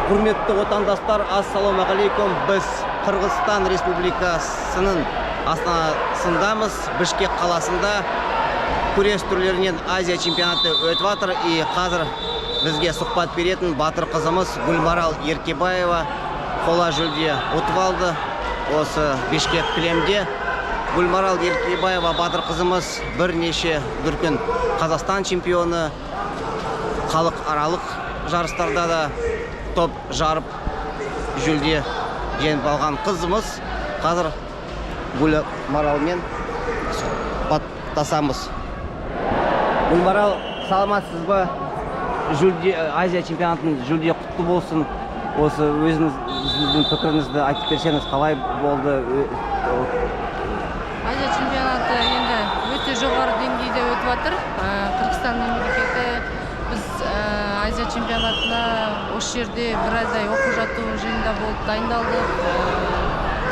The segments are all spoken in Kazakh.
Құрметті отандастар, ассалаумағалейкум. Біз Қырғызстан Республикасының астанасындамыз. Бішкек қаласында күрес түрлерінен Азия чемпионаты өтіп жатыр. И қазір бізге сұхбат беретін батыр қызымыз Гүлмарал Еркебаева қола жүлде ұтып алды осы Бішкек кілемде. Гүлмарал Еркебаева батыр қызымыз бірнеше дүркін Қазақстан чемпионы, халықаралық жарыстарда да топ жарып жүлде жеңіп алған қызымыз. Қазір Гүлмаралмен сұхбаттасамыз. Гүлмарал, саламатсыз ба? Азия чемпионатының жүлде құтты болсын. Осы өзіңіздің пікіріңізді айтып берсеңіз, қалай болды? Азия чемпионаты енді өте жоғары деңгейде өтіп жатыр. Қырғызстан мемлекеті біз Азия чемпионатына осы жерде бір айдай оқу жаттығу жиында болып дайындалдық.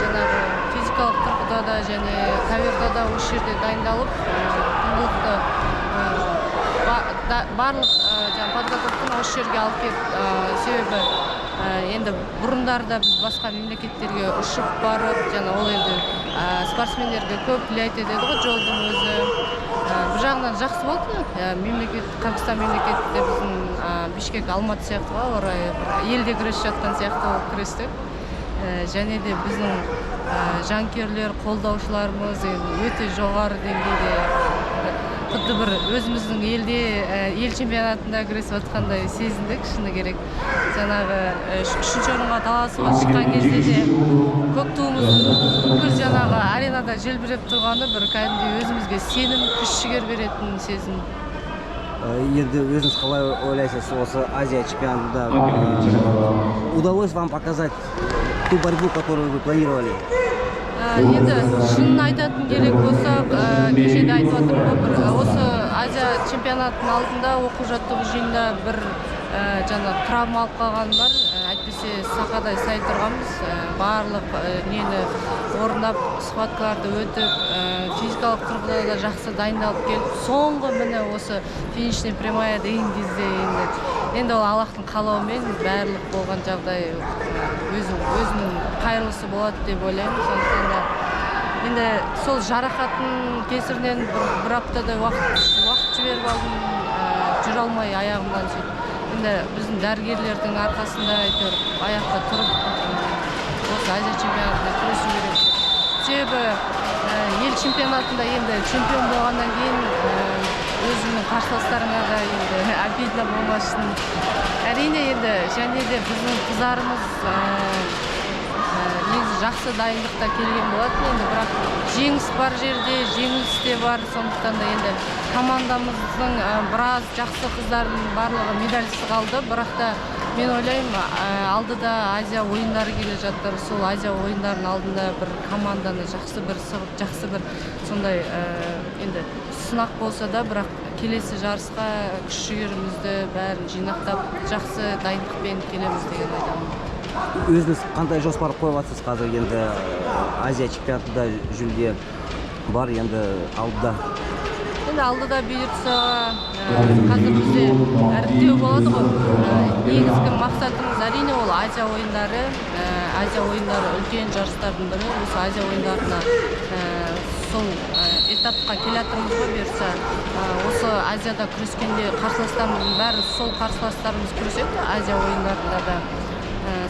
Жаңағы физикалық тұрғыда да және каверда да осы жерде дайындалып, құндылықты барлық подготовканы осы жерге алып келіп, себебі енді бұрындарда біз басқа мемлекеттерге ұшып барып, ол енді спортсмендерге көп влиять етеді ғой, жолдың өзі. Бір жағынан жақсы болды. Қырғызстан мемлекетінде біздің Бішкек, Алматы сияқты орай елде күресіп жатқан сияқты болып күрестік. Және де біздің жанкүйерлер, қолдаушыларымыз өте жоғары деңгейде, құдды бір өзіміздің елде ел чемпионатында күресіп жатқандай сезіндік, шыны керек. Жаңағы үшінші орынға таласуға шыққан кезде де көк туымыз бүкіл жаңағы аренада желбіреп тұрғаны бір кәдімгідей өзімізге сенім, күш-жігер беретін сезім. Енді өзіңіз қалай ойлайсыз, осы Азия чемпионатында удалось вам показать ту борьбу, которую вы планировали? Енді шынын айтатын керек болсақ, кешеде айтып жатырмын, осы Азия чемпионатының алдында оқу жаттығу жиында бір травма алып қалған бар. Әйтпесе сақадай сай тұрғанбыз, барлық нені орындап, схваткаларды өтіп, физикалық тұрғыда да жақсы дайындалып келіп, соңғы міне осы финишный прямая деген кезде енді ол Аллахтың қалауымен барлық болған жағдай өзінің қайырлысы болады деп ойлаймын. Сондықтан да енді сол жарақаттың кесірінен бір аптадай уақыт жіберіп алдым, жүре алмай аяғымнан сөйтіп. Енді біздің дәрігерлердің арқасында аяққа тұрып, осы Азия чемпионатында күресу керек. Себебі ел чемпионатында енді чемпион болғаннан кейін өзінің қарсыластарына да енді обидно болмасын. Әрине енді және де біздің қыздарымыз негізі жақсы дайындықта келген болатын. Енді бірақ жеңіс бар жерде, жеңіліс те бар. Сондықтан да енді командамыздың біраз жақсы қыздардың барлығы медальсыз қалды. Бірақ та мен ойлаймын, алдыда Азия ойындары келе жатыр. Сол Азия ойындарының алдында бір команданы жақсы бір сондай енді сынақ болса да, бірақ келесі жарысқа күш-жігерімізді бәрін жинақтап, жақсы дайындықпен келеміз деген ойдамын. Өзіңіз қандай жоспар қойып жатсыз қазір? Енді Азия чемпионатында жүлде бар, енді алдыда. Енді алдыда бұйыртса, қазір бізде іріктеу болады ғой. Негізгі мақсатымыз әрине ол Азия ойындары. Азия ойындары үлкен жарыстардың бірі. Осы Азия ойындарына сол этапқа келатырмыз ғой, бұйыртса. Осы Азияда күрескенде қарсыластарымыздың бәрі сол қарсыластарымыз күреседі Азия ойындарында да.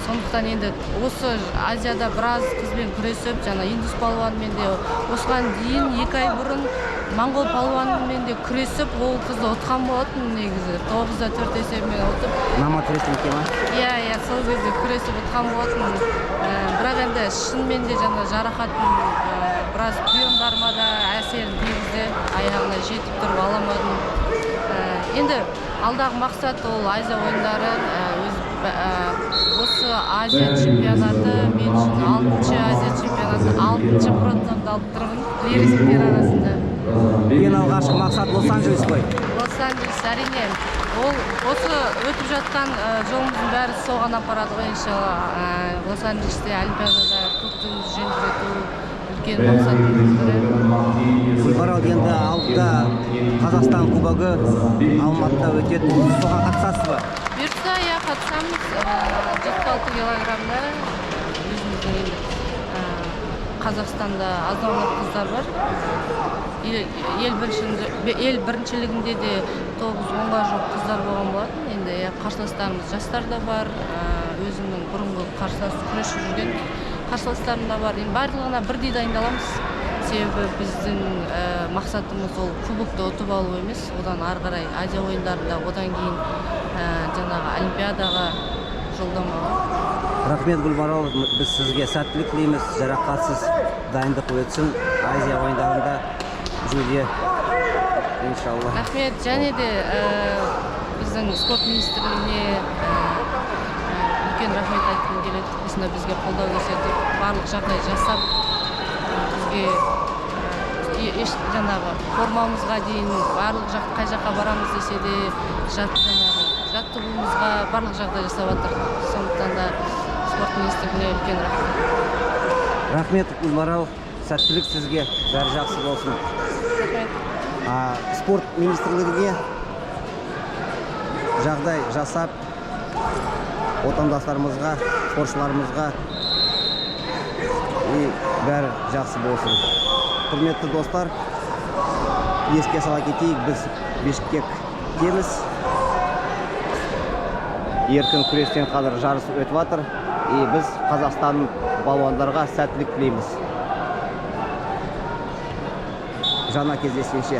Сондықтан енді осы Азияда біраз қызбен күресіп, индус палуанымен де осыған дейін 2 ай бұрын моңғол палуанымен де күресіп, ол қызды ұтқан болатын негізі. 9-да 4 есебімен ұтып. Намат рестлингке ма? Иә, сол кезде күресіп ұтқан болатын. Бірақ енді шынымен де жарақаттың біраз бұйымдарыма да әсерін тигізді. Аяғына жетіп тұрып аламадым. Енді алдағы мақсат ол Азия ойындары. Осы Азия чемпионаты мен үшін 6-шы Азия чемпионаты, 6-шы бронзамды алып тұрмын лиристтер арасында. Ең алғашқы мақсат Лос-Анджелес қой? Лос-Анджелес, әрине. Ол осы өтіп жатқан жолымыздың бәрі соған апарады ғой, иншалла. Лос-Анджелесте Олимпиадада көк туымызды желбірету үлкен мақсатымыздың бірі. Гүлмарал, енді алдыда Қазақстан кубогы Алматыда өтеді. Соған қатысасыз ба? Бұйыртса, қатысамыз. 76 килограммда өзіміздің енді Қазақстанда азамат қыздар бар. Ел біріншілігінде де 9-10-ға жоқ қыздар болған болатын. Енді қарсыластарымыз жастар да бар, өзімнің бұрынғы қарсылас күресіп жүрген қарсыластарым да бар. Енді барлығына бірдей дайындаламыз. Себебі біздің мақсатымыз ол кубокты ұтып алу емес, одан ары қарай Азия ойындарында, одан кейін жаңағы Олимпиадаға жолдамаға. Рахмет Гүлмарал, біз сізге сәттілік тілейміз, жарақатсыз дайындық өтсін Азия ойындарында жүлде иншалла. Рахмет, және де біздің спорт министрлігіне үлкен рахмет айтқым келеді. Осында бізге қолдау көрсетіп, барлық жағдай жасап, бізге жаңағы формамызға дейін барлық қай жаққа барамыз десе де жаттығуымызға барлық жағдай жасап жатыр. Сондықтан да спорт министрлігіне үлкен рахмет. Рахмет Гүлмарал, сәттілік сізге, бәрі жақсы болсын. Рахмет. Спорт министрлігіне жағдай жасап, отандастарымызға, спортшыларымызға бәрі жақсы болсын. Құрметті достар, еске сала кетейік, біз Бішкектеміз. Еркін күрестен қазір жарыс өтіп жатыр. Біз Қазақстан балуандарға сәттілік тілейміз. Жаңа кездескенше.